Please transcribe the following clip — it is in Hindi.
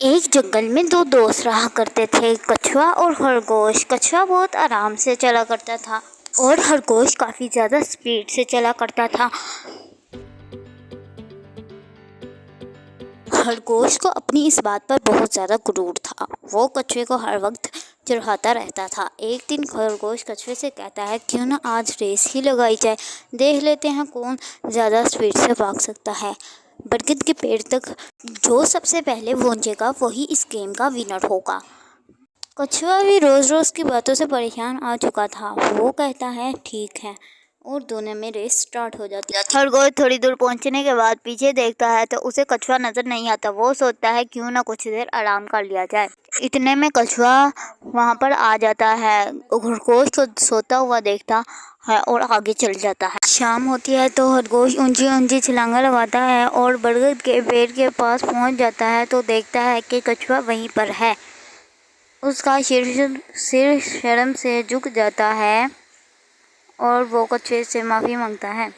एक जंगल में दो दोस्त रहा करते थे, कछुआ और खरगोश। कछुआ बहुत आराम से चला करता था और खरगोश काफ़ी ज़्यादा स्पीड से चला करता था। खरगोश को अपनी इस बात पर बहुत ज़्यादा गुरूर था। वो कछुए को हर वक्त चिढ़ाता रहता था। एक दिन खरगोश कछुए से कहता है, क्यों ना आज रेस ही लगाई जाए, देख लेते हैं कौन ज़्यादा स्पीड से भाग सकता है। बरगद के पेड़ तक जो सबसे पहले पहुंचेगा वही इस गेम का विनर होगा। कछुआ भी रोज़ रोज़ की बातों से परेशान आ चुका था। वो कहता है, ठीक है, और दोनों में रेस स्टार्ट हो जाती है। खरगोश थोड़ी दूर पहुंचने के बाद पीछे देखता है तो उसे कछुआ नजर नहीं आता। वो सोचता है, क्यों ना कुछ देर आराम कर लिया जाए। इतने में कछुआ वहां पर आ जाता है। खरगोश को सोता हुआ देखता है और आगे चल जाता है। शाम होती है तो खरगोश ऊंची ऊंची छलांगा लगाता है और बरगद के पेड़ के पास पहुंच जाता है तो देखता है कि कछुआ वहीं पर है। उसका सिर शर्म से झुक जाता है और वो कछुए से माफ़ी मांगता है।